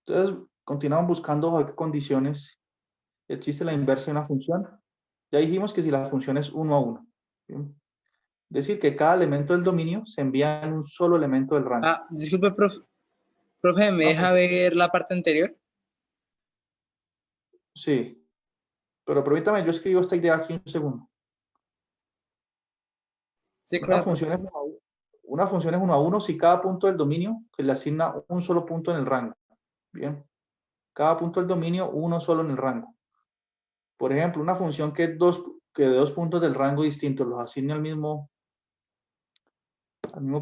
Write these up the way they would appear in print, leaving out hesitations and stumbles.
Entonces, continuamos buscando bajo qué condiciones existe la inversa de una función. Ya dijimos que si la función es 1 a 1. ¿Bien? Es decir, que cada elemento del dominio se envía en un solo elemento del rango. Disculpe, profe, ¿me No, deja ver la parte anterior? sí, pero permítame, yo escribo esta idea aquí un segundo. Sí, Una claro, función profe. es 1 a 1. Una función es 1 a 1 si cada punto del dominio se le asigna un solo punto en el rango. Bien. Cada punto del dominio, uno solo en el rango. Por ejemplo, una función que de dos puntos del rango distintos los asigne al mismo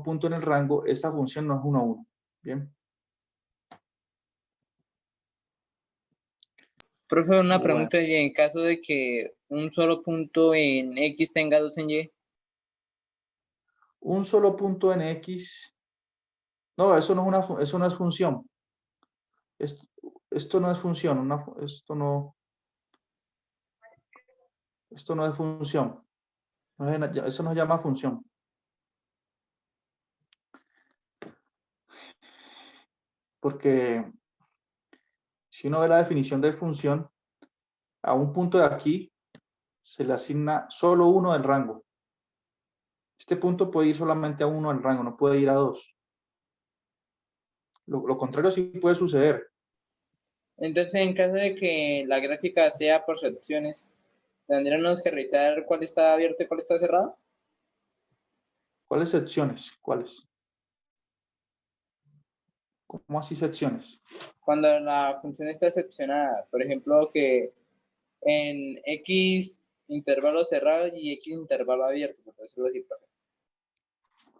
punto en el rango, esta función no es 1 a 1. Bien. Profe, una Bueno, pregunta, y en caso de que un solo punto en X tenga dos en Y. un solo punto en X. No, eso no es función. Esto, esto no es función. Esto no es función. Eso no se llama función. Porque si uno ve la definición de función, a un punto de aquí se le asigna solo uno del rango. Este punto puede ir solamente a uno del rango, no puede ir a dos. Lo contrario sí puede suceder. Entonces, en caso de que la gráfica sea por secciones, tendríamos que revisar cuál está abierto y cuál está cerrado. ¿Cuáles secciones? ¿Cuáles? ¿Cómo así secciones? Cuando la función está excepcionada, por ejemplo, que en X intervalo cerrado y X intervalo abierto, por decirlo así, profe.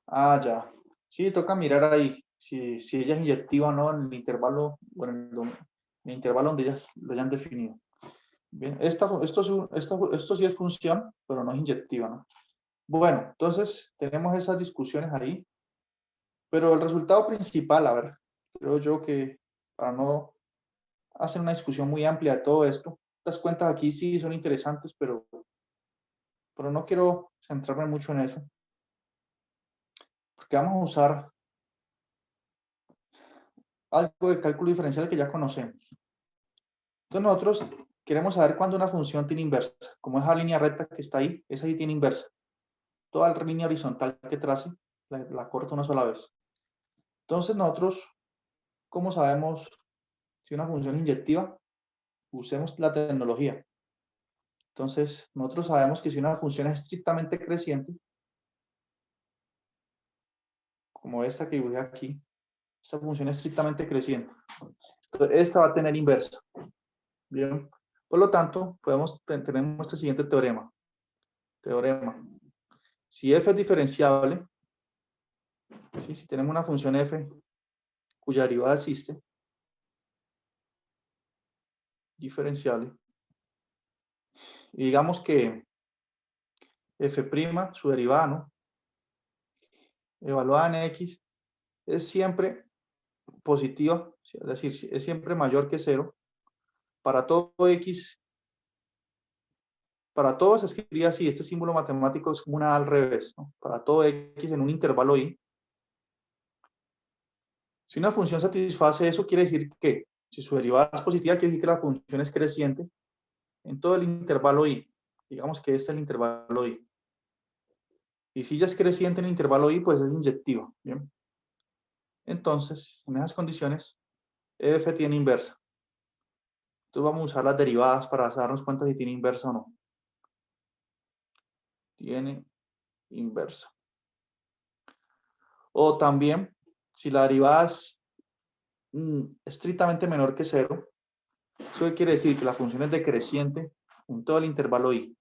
Ah, ya. Sí, toca mirar ahí si ella es inyectiva o no en el intervalo, bueno, en el intervalo donde ellas lo hayan definido. Bien, esto sí es función, pero no es inyectiva, ¿no? Bueno, entonces tenemos esas discusiones ahí, pero el resultado principal, a ver, creo yo que para no hacer una discusión muy amplia de todo esto, estas cuentas aquí sí son interesantes, pero no quiero centrarme mucho en eso, porque vamos a usar algo de cálculo diferencial que ya conocemos. Entonces nosotros queremos saber cuándo una función tiene inversa. Como esa línea recta que está ahí, esa sí tiene inversa. Toda la línea horizontal que trace, la corto una sola vez. Entonces nosotros, ¿cómo sabemos si una función es inyectiva? Usemos la tecnología. Entonces, nosotros sabemos que si una función es estrictamente creciente, como esta que dibujé aquí, esta función es estrictamente creciente. Entonces, esta va a tener inversa. Bien. Por lo tanto, tenemos este siguiente teorema. Si f es diferenciable, ¿sí? Si tenemos una función f cuya derivada existe, diferenciable, y digamos que f', su derivada, ¿no? Evaluada en x, es siempre positiva, es decir, es siempre mayor que 0, para todo x, para todo se escribe así, este símbolo matemático es como una A al revés, ¿no? Para todo x en un intervalo y. Si una función satisface eso, quiere decir que, si su derivada es positiva, quiere decir que la función es creciente en todo el intervalo y. Digamos que este es el intervalo y. Y si ya es creciente en el intervalo y, pues es inyectiva. ¿Bien? Entonces, en esas condiciones, f tiene inversa. Entonces vamos a usar las derivadas para darnos cuenta si tiene inversa o no. Tiene inversa. O también, si la derivada es estrictamente menor que 0, eso quiere decir que la función es decreciente en todo el intervalo y.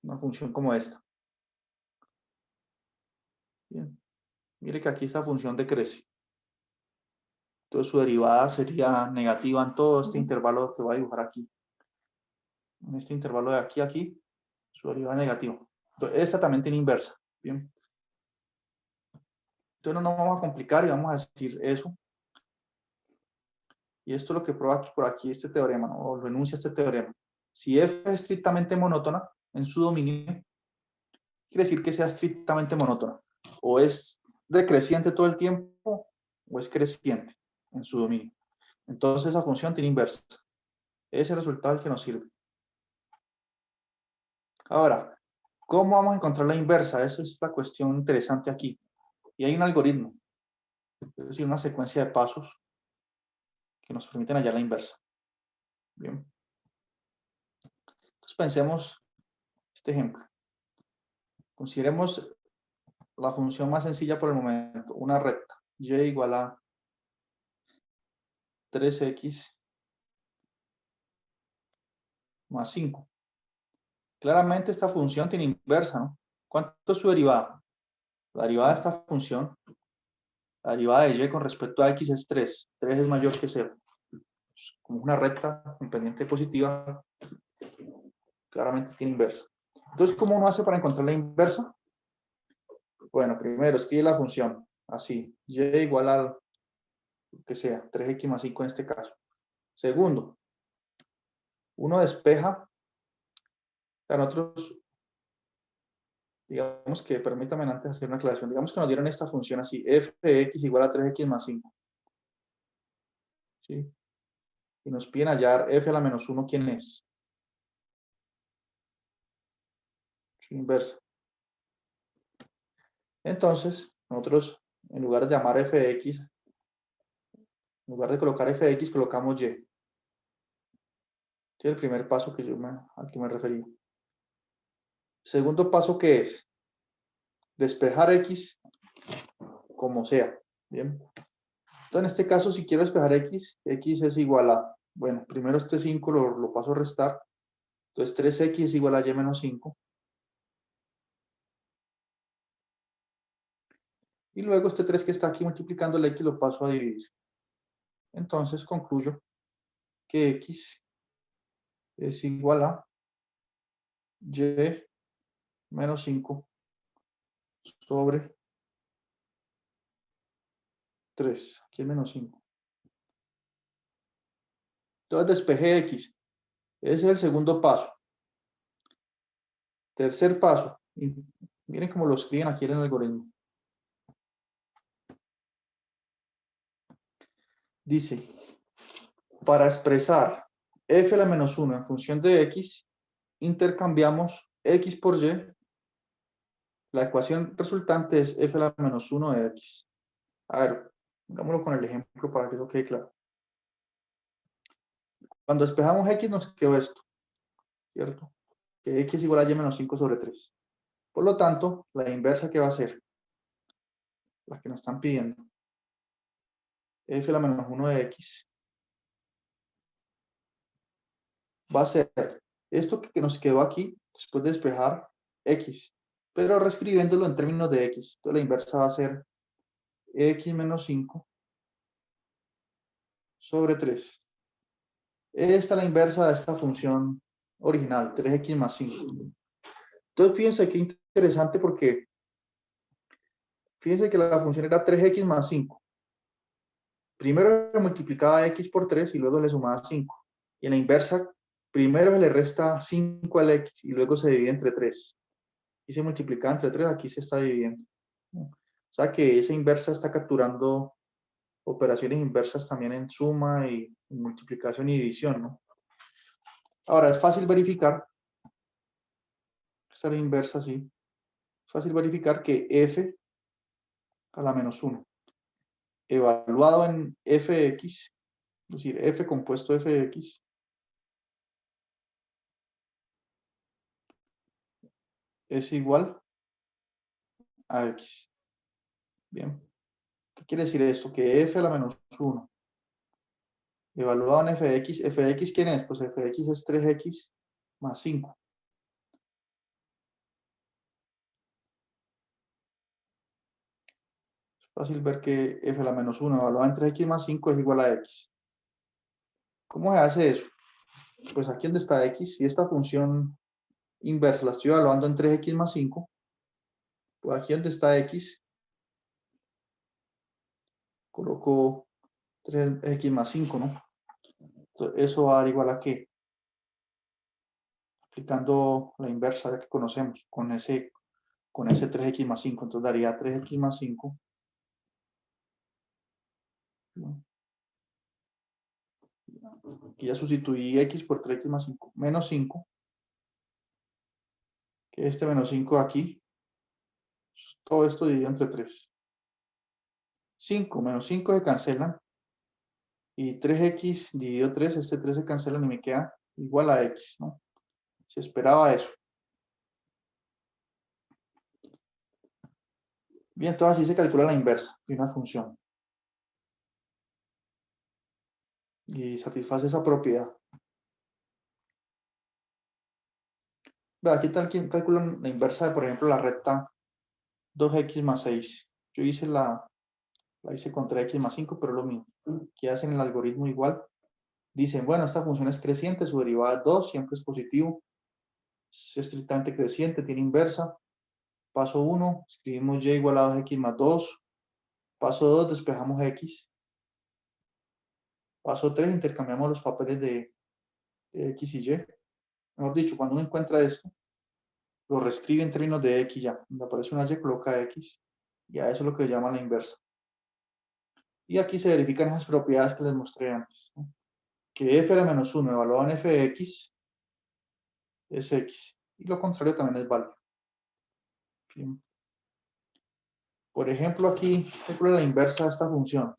Una función como esta. Bien. Mire que aquí esta función decrece. Entonces su derivada sería negativa en todo este intervalo que voy a dibujar aquí. En este intervalo de aquí a aquí, su derivada es negativa. Entonces esta también tiene inversa. Bien. Entonces no nos vamos a complicar y vamos a decir eso. Y esto es lo que prueba aquí, por aquí este teorema, ¿no? O lo enuncia este teorema. Si f es estrictamente monótona en su dominio, quiere decir que sea estrictamente monótona. O es decreciente todo el tiempo o es creciente en su dominio. Entonces esa función tiene inversa. Ese resultado es el que nos sirve. Ahora, ¿cómo vamos a encontrar la inversa? Esa es la cuestión interesante aquí. Y hay un algoritmo, es decir, una secuencia de pasos que nos permiten hallar la inversa. Bien. Entonces pensemos este ejemplo. Consideremos la función más sencilla por el momento, una recta. Y igual a 3x más 5. Claramente esta función tiene inversa, ¿no? ¿Cuánto es su derivada? La derivada de esta función, la derivada de y con respecto a x es 3. 3 es mayor que 0. Como es una recta con pendiente positiva, claramente tiene inversa. Entonces, ¿cómo uno hace para encontrar la inversa? Bueno, primero escribe la función, así, y igual a lo que sea, 3x más 5 en este caso. Segundo, uno despeja, o sea, nosotros, digamos que, permítame antes hacer una aclaración, digamos que nos dieron esta función así, f de x igual a 3x más 5. ¿Sí? Y nos piden hallar f a la menos 1, ¿quién es? Su inversa. Entonces, nosotros, en lugar de llamar f de x, en lugar de colocar f de x, colocamos y. Este es el primer paso al que me referí. Segundo paso, ¿qué es? Despejar x como sea. Bien. Entonces, en este caso, si quiero despejar x, x es igual a, bueno, primero este 5 lo paso a restar. Entonces, 3x es igual a y menos 5. Y luego este 3 que está aquí multiplicando el x lo paso a dividir. Entonces, concluyo que x es igual a y menos 5 sobre 3. Aquí es menos 5. Entonces despejé x. Ese es el segundo paso. Tercer paso. Y miren cómo lo escriben aquí en el algoritmo. Dice, para expresar f a la menos 1 en función de x, intercambiamos x por y. La ecuación resultante es f a la menos 1 de x. A ver, pongámoslo con el ejemplo para que eso quede claro. Cuando despejamos x nos quedó esto, ¿cierto? Que x es igual a y menos 5 sobre 3. Por lo tanto, la inversa que va a ser, la que nos están pidiendo, f a la menos 1 de x, va a ser esto que nos quedó aquí, después de despejar x, pero reescribiéndolo en términos de x. Entonces la inversa va a ser x menos 5 sobre 3. Esta es la inversa de esta función original, 3x más 5. Entonces fíjense qué interesante porque fíjense que la función era 3x más 5. Primero se multiplicaba x por 3 y luego le sumaba 5. Y en la inversa, primero se le resta 5 al x y luego se divide entre 3. Y se multiplica entre 3, aquí se está dividiendo. O sea que esa inversa está capturando operaciones inversas también en suma y en multiplicación y división, ¿no? Ahora, es fácil verificar, esta es la inversa, sí, es fácil verificar que f a la menos 1, evaluado en f de x, es decir, f compuesto f de x, es igual a x. Bien. ¿Qué quiere decir esto? Que f a la menos 1, evaluado en f de x, ¿quién es? Pues f de x es 3x más 5. Es fácil ver que f a la menos 1 evaluado en 3x más 5 es igual a x. ¿Cómo se hace eso? Pues aquí donde está x, si esta función inversa la estoy evaluando en 3x más 5, pues aquí donde está x, coloco 3x más 5, ¿no? Entonces, eso va a dar igual a qué? Aplicando la inversa ya que conocemos, con ese 3x más 5, entonces daría 3x más 5, ¿no? Aquí ya sustituí x por 3x más 5, menos 5, que este menos 5 de aquí, todo esto dividido entre 3. 5 menos 5 se cancelan, y 3x dividido 3, este 3 se cancela y me queda igual a x, ¿no? Se esperaba eso. Bien, entonces así se calcula la inversa de una función. Y satisface esa propiedad. Aquí tal quien calcula la inversa de, por ejemplo, la recta 2x más 6. Yo hice la hice contra x más 5, pero es lo mismo. Que hacen el algoritmo igual. Dicen, bueno, esta función es creciente, su derivada es 2, siempre es positivo. Es estrictamente creciente, tiene inversa. Paso 1, escribimos y igual a 2x más 2. Paso 2, despejamos x. Paso 3, intercambiamos los papeles de x y y. Mejor dicho, cuando uno encuentra esto, lo reescribe en términos de x ya. Cuando aparece una y, coloca x. Y a eso es lo que le llaman la inversa. Y aquí se verifican esas propiedades que les mostré antes, ¿no? Que f de menos 1 evaluado en f de x es x. Y lo contrario también es válido. Bien. Por ejemplo, aquí calcula la inversa de esta función.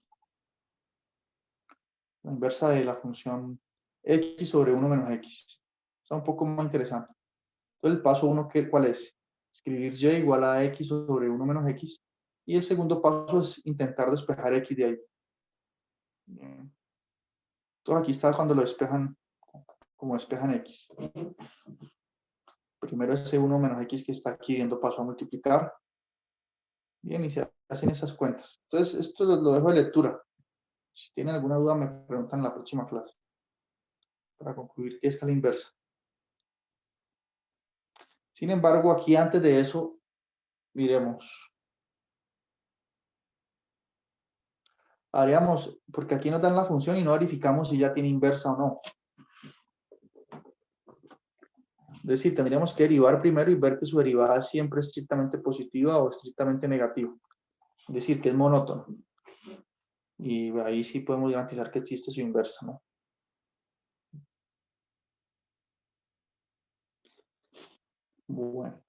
La inversa de la función x sobre 1 menos x. Está un poco más interesante. Entonces, el paso 1, ¿cuál es? Escribir y igual a x sobre 1 menos x. Y el segundo paso es intentar despejar x de ahí. Bien. Entonces, aquí está cuando lo despejan, como despejan x. Primero ese 1 menos x que está aquí dando paso a multiplicar. Bien, y se hacen esas cuentas. Entonces, esto lo dejo de lectura. Si tienen alguna duda, me preguntan en la próxima clase. Para concluir que esta es la inversa. Sin embargo, aquí antes de eso, miremos. Haríamos, porque aquí nos dan la función y no verificamos si ya tiene inversa o no. Es decir, tendríamos que derivar primero y ver que su derivada es siempre estrictamente positiva o estrictamente negativa. Es decir, que es monótono. Y ahí sí podemos garantizar que existe su inversa, ¿no? Bueno.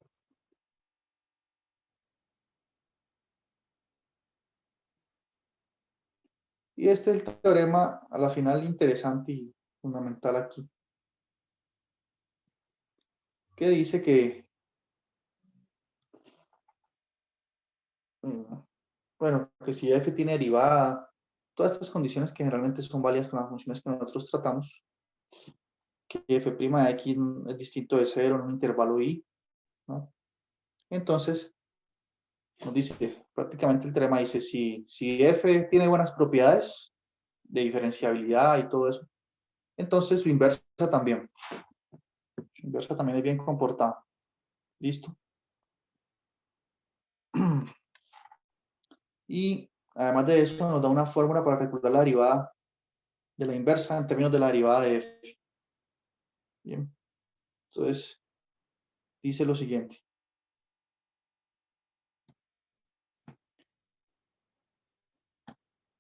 Y este es el teorema, a la final, interesante y fundamental aquí. Que dice que, bueno, que si f tiene derivada, todas estas condiciones que generalmente son válidas con las funciones que nosotros tratamos, que f' de x es distinto de 0 en un intervalo i, ¿no? Entonces, nos dice, prácticamente el teorema dice, si f tiene buenas propiedades de diferenciabilidad y todo eso, entonces su inversa también. Su inversa también es bien comportada. ¿Listo? Y además de eso, nos da una fórmula para calcular la derivada de la inversa en términos de la derivada de f. Bien. Entonces, dice lo siguiente.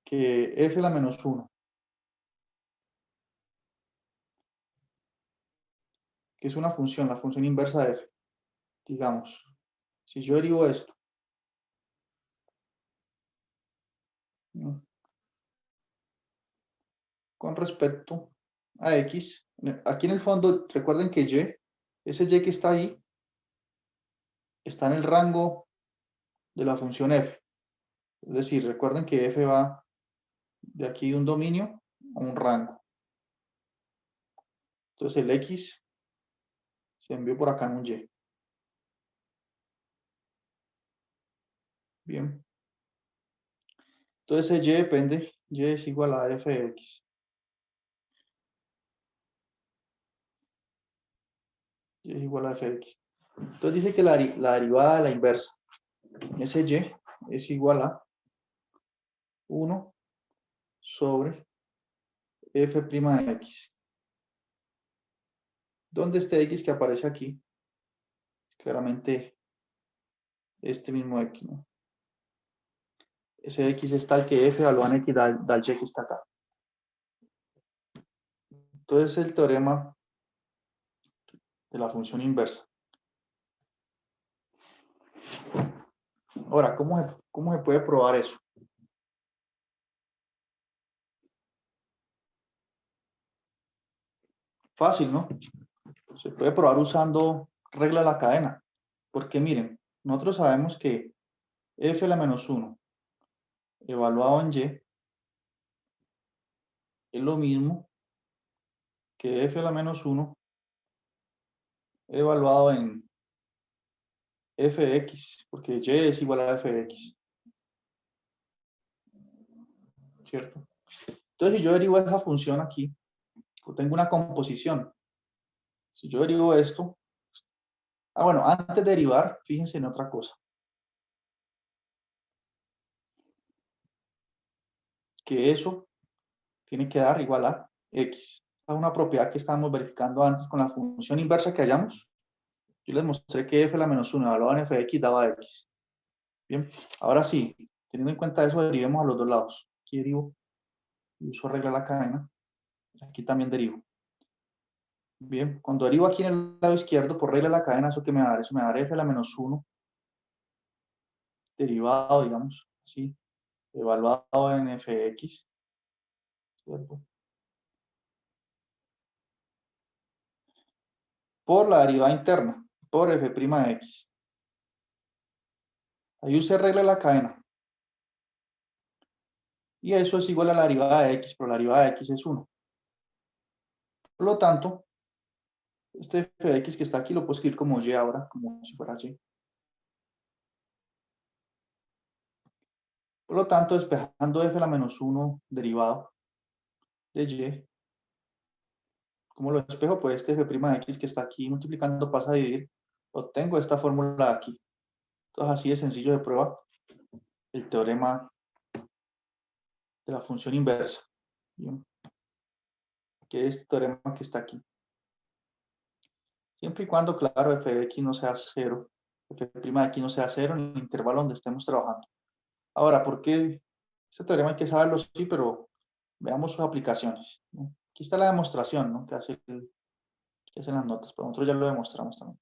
Que f la menos 1, que es una función, la función inversa de f. Digamos, si yo derivo esto, ¿no?, con respecto a x, aquí en el fondo, recuerden que y, ese y que está ahí, está en el rango de la función f. Es decir, recuerden que f va de aquí de un dominio a un rango. Entonces el x se envió por acá en un y. Bien. Entonces ese y depende, y es igual a f de x. Y es igual a f de x. Entonces dice que la derivada de la inversa, ese y es igual a 1 sobre f' de x. ¿Dónde este x que aparece aquí? Claramente este mismo x, ¿no? Ese x es tal que f evalúa en x da el y que está acá. Entonces el teorema de la función inversa. Ahora, ¿cómo se puede probar eso? Fácil, ¿no? Se puede probar usando regla de la cadena. Porque miren, nosotros sabemos que f a la menos 1 evaluado en y es lo mismo que f a la menos 1 evaluado en f de x, porque y es igual a f de x, ¿cierto? Entonces, si yo derivo esa función aquí, yo tengo una composición. Si yo derivo esto, bueno, antes de derivar, fíjense en otra cosa. Que eso tiene que dar igual a x. Esta es una propiedad que estábamos verificando antes con la función inversa que hallamos. Yo les mostré que f a la menos 1 evaluado en f de x daba x. Bien, ahora sí, teniendo en cuenta eso, derivemos a los dos lados. Aquí derivo, uso regla de la cadena. Aquí también derivo. Bien, cuando derivo aquí en el lado izquierdo, por regla de la cadena, ¿eso qué me va a dar? Eso me va a dar f a la menos 1 derivado, digamos, así, evaluado en f de x, ¿cierto? Por la derivada interna, por f' de x. Ahí usé regla de la cadena. Y eso es igual a la derivada de x, pero la derivada de x es 1. Por lo tanto, este f de x que está aquí lo puedo escribir como y ahora, como si fuera y. Por lo tanto, despejando f a la menos 1 derivado de y, ¿cómo lo despejo? Pues este f' de x que está aquí multiplicando pasa a dividir, obtengo esta fórmula de aquí. Entonces, así de sencillo de prueba el teorema de la función inversa. ¿Bien? Que es este teorema que está aquí. Siempre y cuando, claro, f de x no sea 0, f' de x no sea 0 en el intervalo donde estemos trabajando. Ahora, ¿por qué este teorema hay que saberlo? Sí, pero veamos sus aplicaciones, ¿no? Aquí está la demostración, ¿no? Que hacen las notas, pero nosotros ya lo demostramos también.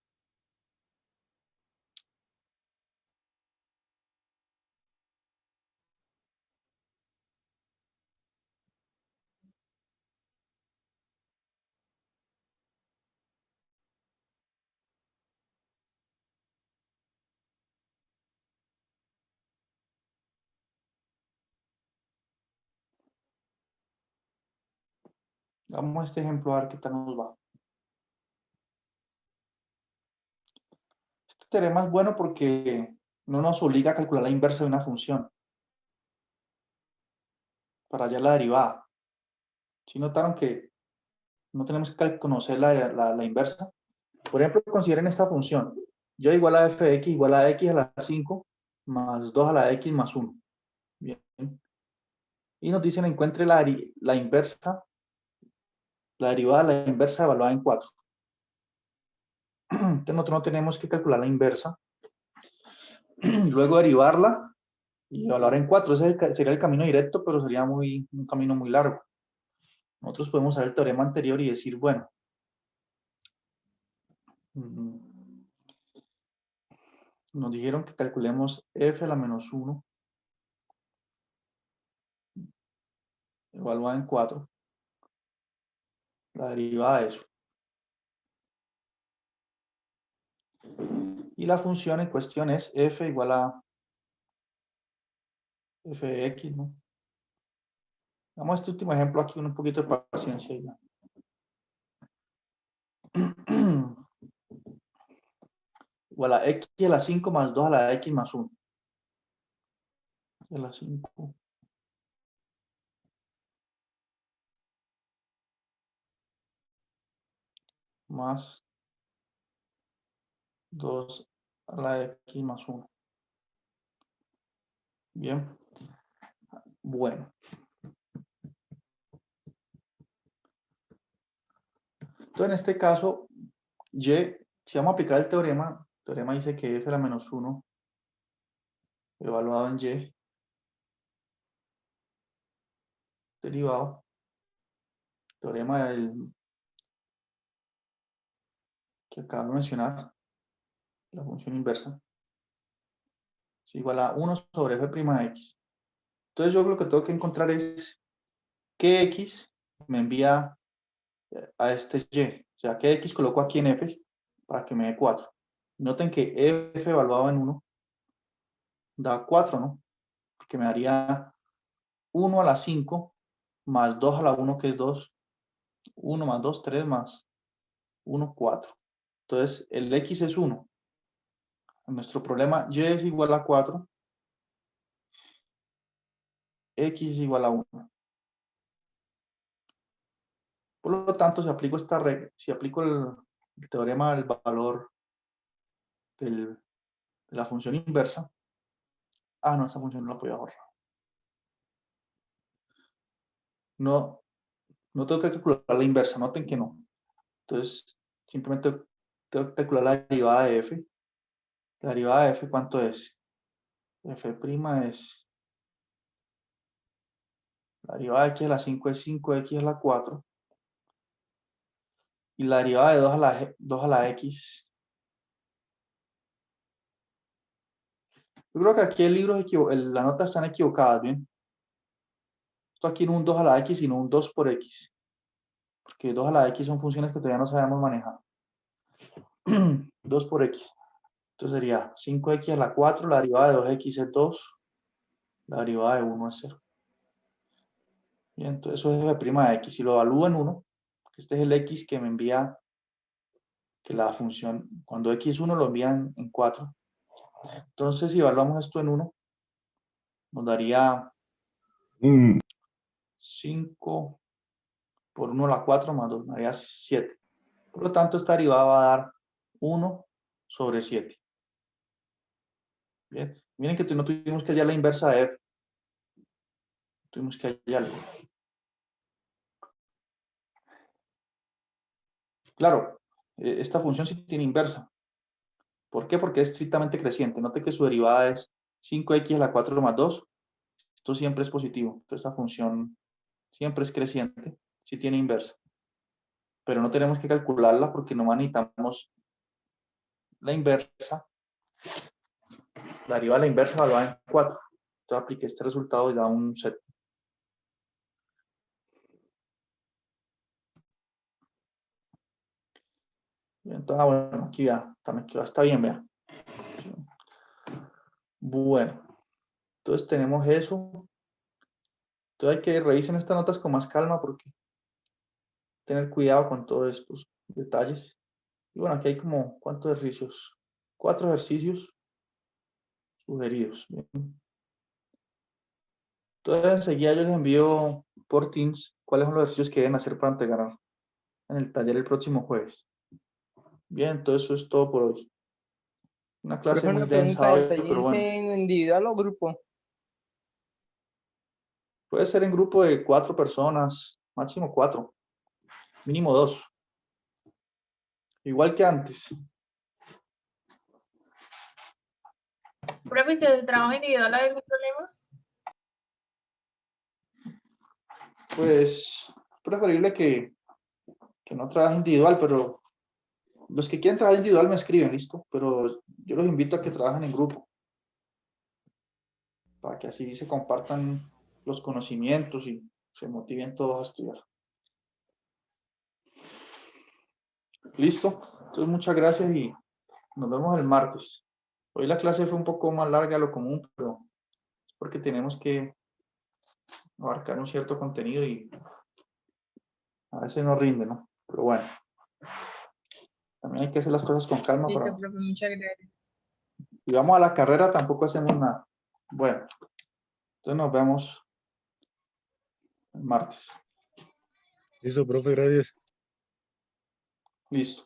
Vamos a este ejemplo a ver qué tal nos va. Este teorema es bueno porque no nos obliga a calcular la inversa de una función para hallar la derivada. Si notaron que no tenemos que conocer la inversa. Por ejemplo, consideren esta función. Y igual a f de x igual a x a la 5 más 2 a la x más 1. Bien. Y nos dicen encuentre la inversa, la derivada de la inversa evaluada en 4. Entonces nosotros no tenemos que calcular la inversa. Luego derivarla y evaluar en 4. Ese sería el camino directo, pero sería un camino muy largo. Nosotros podemos usar el teorema anterior y decir, bueno, nos dijeron que calculemos f a la menos 1 evaluada en 4. La derivada de eso. Y la función en cuestión es f igual a f de x, ¿no? Vamos a este último ejemplo aquí con un poquito de paciencia ya. Igual a x a la 5 más 2 a la x más 1. A la 5 más 2 a la x más 1. Bien. Bueno. Entonces, en este caso, si vamos a aplicar el teorema dice que f a la menos 1 evaluado en y derivado, teorema del que acabo de mencionar, la función inversa, es igual a 1 sobre f' de x. Entonces yo lo que tengo que encontrar es qué x me envía a este y. O sea, qué x coloco aquí en f para que me dé 4. Noten que f evaluado en 1 da 4, ¿no? Porque me daría 1 a la 5 más 2 a la 1, que es 2. 1 más 2, 3 más 1, 4. Entonces, el x es 1. En nuestro problema, y es igual a 4. X es igual a 1. Por lo tanto, si aplico esta regla, si aplico el teorema del valor de la función inversa, no, esa función no la voy a ahorrar. No, no tengo que calcular la inversa, noten que no. Entonces, simplemente tengo que calcular la derivada de f. La derivada de f, ¿cuánto es? F' es, la derivada de x a la 5 es 5x a la 4. Y la derivada de 2 a la x. Yo creo que aquí el libro las notas están equivocadas, ¿bien? Esto aquí no un 2 a la x, sino un 2 por x. Porque 2 a la x son funciones que todavía no sabemos manejar. 2 por x. Entonces sería 5x a la 4, la derivada de 2x es 2, la derivada de 1 es 0. Bien, entonces eso es f' de x. Si lo evalúo en 1, este es el x que me envía, que la función, cuando x es 1 lo envían en 4. Entonces si evaluamos esto en 1, nos daría 5 por 1 a la 4 más 2, me daría 7. Por lo tanto, esta derivada va a dar 1 sobre 7. Bien, miren que no tuvimos que hallar la inversa de f. Tuvimos que hallarla. Claro, esta función sí tiene inversa. ¿Por qué? Porque es estrictamente creciente. Note que su derivada es 5x a la 4 más 2. Esto siempre es positivo. Entonces, esta función siempre es creciente. Sí tiene inversa. Pero no tenemos que calcularla porque no necesitamos la inversa. La derivada de la inversa evaluada en 4. Entonces, apliqué este resultado y da un set. Entonces, bueno, aquí ya, también está bien, vean. Bueno, entonces tenemos eso. Entonces hay que revisar estas notas con más calma porque tener cuidado con todos estos detalles. Y bueno, aquí hay como, ¿cuántos ejercicios? 4 ejercicios sugeridos. Bien. Entonces enseguida yo les envío por Teams cuáles son los ejercicios que deben hacer para entregar en el taller el próximo jueves. Bien, entonces eso es todo por hoy. Una clase Profe, muy una densa pregunta, ¿el hoy, taller pero es bueno. en individual o grupo? Puede ser en grupo de 4 personas, máximo 4, mínimo 2. Igual que antes. Profe, si el trabajo individual hay algún problema. Pues preferible que no trabaje individual, pero los que quieren trabajar individual me escriben, listo, pero yo los invito a que trabajen en grupo, para que así se compartan los conocimientos y se motiven todos a estudiar. Listo, entonces muchas gracias y nos vemos el martes. Hoy la clase fue un poco más larga de lo común, pero es porque tenemos que abarcar un cierto contenido y a veces no rinde, ¿no? Pero bueno, también hay que hacer las cosas con calma para... Listo, profe, muchas gracias. Si vamos a la carrera tampoco hacemos nada. Bueno, entonces nos vemos el martes. Listo, profe, gracias. Listo.